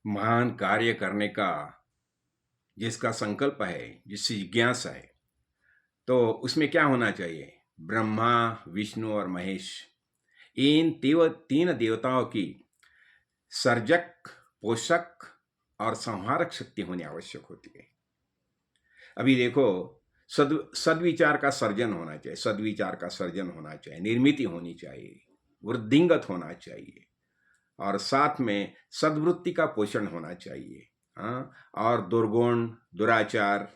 महान कार्य करने का जिसका संकल्प है, जिसकी जिज्ञासा है, तो उसमें क्या होना चाहिए? ब्रह्मा, विष्णु और महेश, इन तीन देवताओं की सर्जक, पोषक और संहारक शक्ति होनी आवश्यक होती है। अभी देखो, सद्विचार का सर्जन होना चाहिए, सद्विचार का सर्जन होना चाहिए, निर्मिति होनी चाहिए, वृद्धिंगत होना चाहिए, और साथ में सद्वृत्ति का पोषण होना चाहिए। हाँ, और दुर्गुण, दुराचार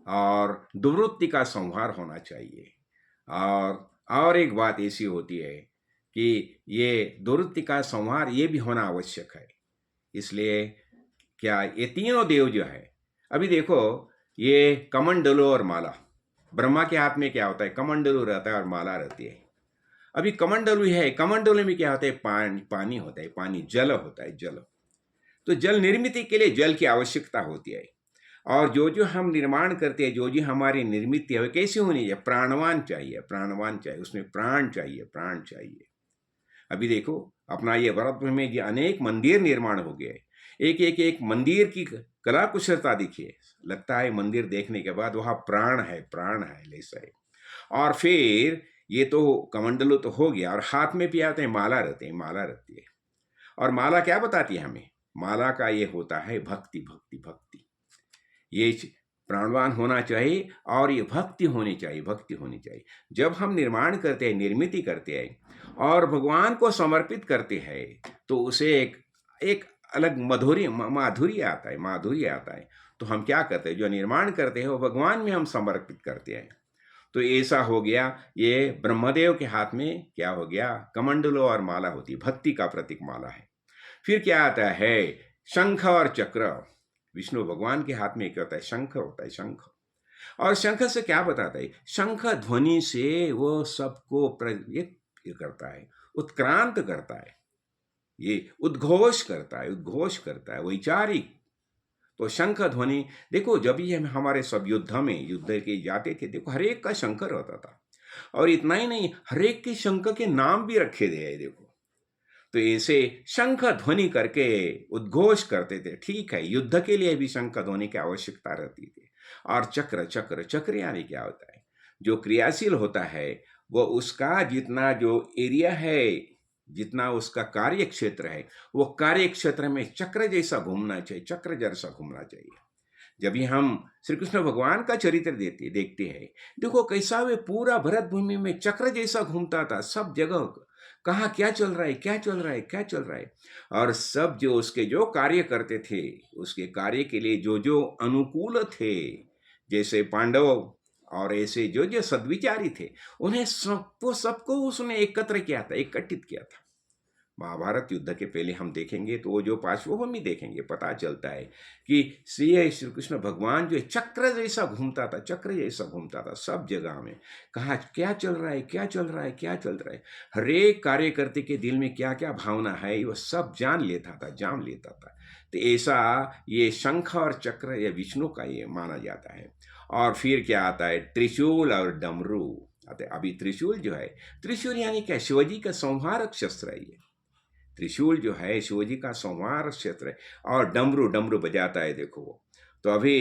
और दुर्वृत्ति का संहार होना चाहिए। और एक बात ऐसी होती है कि ये दुर्वृत्ति का संहार ये भी होना आवश्यक है। इसलिए क्या ये तीनों देव जो है, अभी देखो, ये कमंडलू और माला, ब्रह्मा के हाथ में क्या होता है? कमंडलू रहता है और माला रहती है। अभी कमंडलू है, कमंडलू में क्या होता है? पानी होता है, पानी, जल होता है, जल। तो जल निर्मित के लिए जल की आवश्यकता होती है। और जो जो हम निर्माण करते हैं, जो जो हमारी निर्मित है, वो कैसी होनी चाहिए? प्राणवान चाहिए, प्राणवान चाहिए, उसमें प्राण चाहिए, प्राण चाहिए। अभी देखो, अपना ये भारतवर्ष में जो अनेक मंदिर निर्माण हो गए, एक मंदिर की कला कुशलता दिखिए, लगता है मंदिर देखने के बाद वहाँ प्राण है, प्राण है, ऐसा है। और फिर ये तो कमंडलू तो हो गया, और हाथ में भी आते हैं, माला रहते हैं, माला रहती है। और माला क्या बताती है हमें? माला का ये होता है भक्ति, भक्ति, भक्ति। ये प्राणवान होना चाहिए और ये भक्ति होनी चाहिए, भक्ति होनी चाहिए। जब हम निर्माण करते हैं, निर्मित करते हैं और भगवान को समर्पित करते हैं, तो उसे एक अलग माधुर्य आता है, माधुर्य आता है। तो हम क्या करते हैं? जो निर्माण करते हैं वो भगवान में हम समर्पित करते हैं। तो ऐसा हो गया, ये ब्रह्मदेव के हाथ में क्या हो गया? कमंडलो और माला होती, भक्ति का प्रतीक माला है। फिर क्या आता है? शंख और चक्र। विष्णु भगवान के हाथ में क्या होता है? शंख होता है, शंख। और शंख से क्या बताता है? शंख ध्वनि से वो सबको ये करता है, उत्क्रांत करता है, ये उद्घोष करता है, उद्घोष करता है, वैचारिक। तो शंख ध्वनि, देखो, जब भी हम हमारे सब युद्ध के जाते थे, देखो हर एक का शंख रहता था। और इतना ही नहीं, हर एक के शंख के नाम भी रखे गए हैं, देखो। तो ऐसे शंख ध्वनि करके उद्घोष करते थे। ठीक है, युद्ध के लिए भी शंख ध्वनि की आवश्यकता रहती थी। और चक्र, चक्र, चक्र यानी क्या होता है? जो क्रियाशील होता है, वो उसका जितना जो एरिया है, जितना उसका कार्य क्षेत्र है, वो कार्य क्षेत्र में चक्र जैसा घूमना चाहिए, चक्र जैसा घूमना चाहिए। जब भी हम श्री कृष्ण भगवान का चरित्र देखते हैं, देखो कैसा वे पूरा भरत भूमि में चक्र जैसा घूमता था, सब जगह कहाँ क्या चल रहा है, क्या चल रहा है, क्या चल रहा है। और सब जो उसके जो कार्य करते थे, उसके कार्य के लिए जो जो अनुकूल थे, जैसे पांडव और ऐसे जो जो सद्विचारी थे, उन्हें सबको उसने एकत्र किया था, एकत्रित किया था। महाभारत युद्ध के पहले हम देखेंगे तो वो जो पार्श्वभूमि देखेंगे, पता चलता है कि श्री कृष्ण भगवान जो चक्र जैसा घूमता था, चक्र जैसा घूमता था सब जगह में। कहा क्या चल रहा है, क्या चल रहा है, क्या चल रहा है, हर एक कार्यकर्ता के दिल में क्या क्या भावना है, वो सब जान लेता था, जान लेता था। तो ऐसा ये शंख और चक्र ये विष्णु का ये माना जाता है। और फिर क्या आता है? त्रिशूल और डमरू आते। अभी त्रिशूल जो है, त्रिशूल यानी क्या? शिवजी का संहारक शस्त्र है ये। त्रिशूल जो है शिवजी का संहार क्षेत्र है। और डमरू, डमरू बजाता है, देखो वो। तो अभी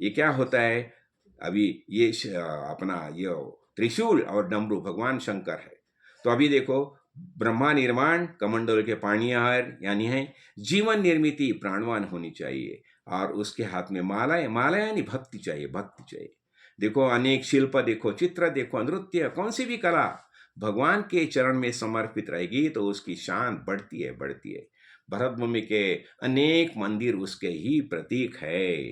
ये क्या होता है? अभी ये अपना ये त्रिशूल और डमरू भगवान शंकर है। तो अभी देखो, ब्रह्मा निर्माण, कमंडल के पाणिहार यानी है जीवन निर्मिति, प्राणवान होनी चाहिए। और उसके हाथ में माला है, माला यानी भक्ति चाहिए, भक्ति चाहिए। देखो अनेक शिल्प देखो, चित्र देखो, नृत्य, कौन सी भी कला भगवान के चरण में समर्पित रहेगी तो उसकी शान बढ़ती है, बढ़ती है। भरत भूमि के अनेक मंदिर उसके ही प्रतीक है।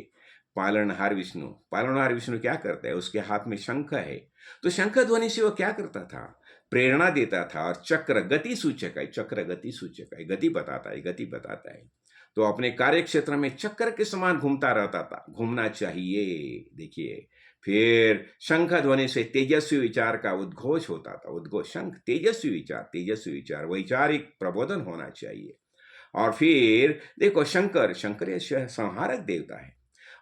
पालनहार विष्णु, पालनहार विष्णु क्या करता है? उसके हाथ में शंख है। तो शंख ध्वनि से वो क्या करता था? प्रेरणा देता था। और चक्र गति सूचक है, चक्र गति सूचक है, गति बताता है, गति बताता है। तो अपने कार्य क्षेत्र में चक्र के समान घूमता रहता था, घूमना चाहिए। देखिए, फिर शंख ध्वनि से तेजस्वी विचार का उद्घोष होता था, उद्घोष, शंख, तेजस्वी विचार, तेजस्वी विचार, वैचारिक प्रबोधन होना चाहिए। और फिर देखो शंकर, शंकर ये संहारक देवता है।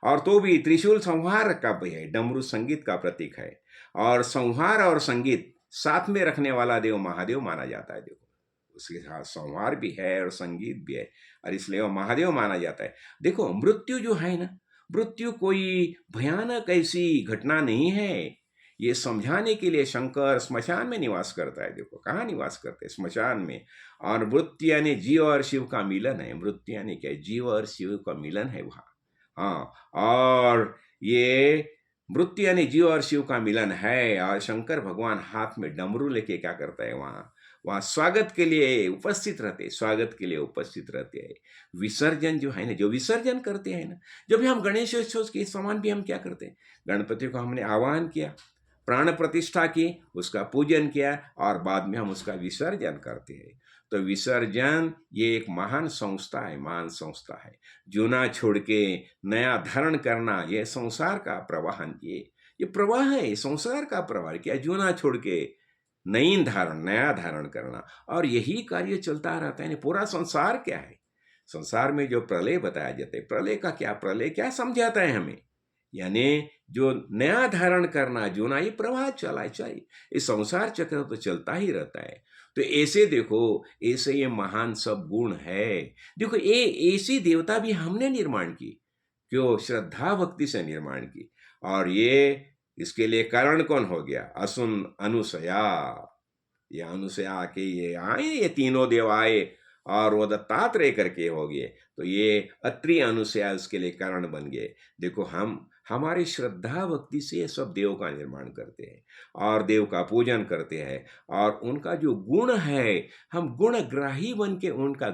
और तो भी त्रिशूल संहार का भी है, डमरू संगीत का प्रतीक है। और संहार और संगीत साथ में रखने वाला देव महादेव माना जाता है। देखो, उसके साथ संहार भी है और संगीत भी है, और इसलिए वो महादेव माना जाता है। देखो मृत्यु जो है ना, मृत्यु कोई भयानक ऐसी घटना नहीं है। ये समझाने के लिए शंकर स्मशान में निवास करता है। देखो कहाँ निवास करते हैं, स्मशान में। और मृत्यु यानी जीव और शिव का मिलन है। मृत्यु यानी क्या है, जीव और शिव का मिलन है वहाँ। हाँ, और ये मृत्यु यानी जीव और शिव का मिलन है। और शंकर भगवान हाथ में डमरू लेके क्या करता है, वहाँ वहाँ स्वागत के लिए उपस्थित रहते, स्वागत के लिए उपस्थित रहते हैं। विसर्जन जो है ना, जो विसर्जन करते हैं ना, जब भी हम गणेशोत्सव के समान भी हम क्या करते हैं, गणपति को हमने आह्वान किया, प्राण प्रतिष्ठा की, उसका पूजन किया, और बाद में हम उसका विसर्जन करते हैं। तो विसर्जन ये एक महान संस्था है, महान संस्था है। जूना छोड़ के नया धारण करना, ये संसार का प्रवाहन, ये प्रवाह है, संसार का प्रवाह। क्या, जूना छोड़ के नई धारण, नया धारण करना, और यही कार्य चलता रहता है। पूरा संसार क्या है, संसार में जो प्रलय बताया जाता है, प्रलय का क्या, प्रलय क्या समझाता है हमें, यानी जो नया धारण करना, जो ना, ये प्रवाह चला चाहिए, इस संसार चक्र तो चलता ही रहता है। तो ऐसे देखो, ऐसे ये महान सब गुण है। देखो ये ऐसी देवता भी हमने निर्माण की, क्यों, श्रद्धा भक्ति से निर्माण की। और ये इसके लिए कारण कौन हो गया, असुन अनुसया। ये अनुसया आके ये आए, ये तीनों देव आए, और वो दत्तात्रेय करके हो गए। तो ये अत्रि अनुसया उसके लिए कारण बन गए। देखो हम हमारी श्रद्धा भक्ति से ये सब देव का निर्माण करते हैं, और देव का पूजन करते हैं, और उनका जो गुण है, हम गुणग्राही बन के उनका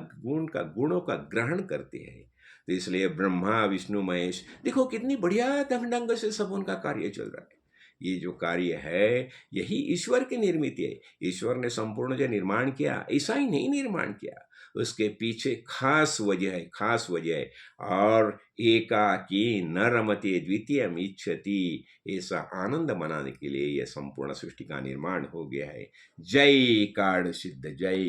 गुणों का ग्रहण करते हैं। तो इसलिए ब्रह्मा विष्णु महेश, देखो कितनी बढ़िया ढंग से सब उनका कार्य चल रहा है। ये जो कार्य है, यही ईश्वर की निर्मित है। ईश्वर ने संपूर्ण जो निर्माण किया, ऐसा ही नहीं निर्माण किया, उसके पीछे खास वजह है, खास वजह है। और एकाकी न रमते द्वितीयम इच्छति, ऐसा आनंद मनाने के लिए यह संपूर्ण सृष्टि का निर्माण हो गया है। जय कार्ड सिद्ध, जय।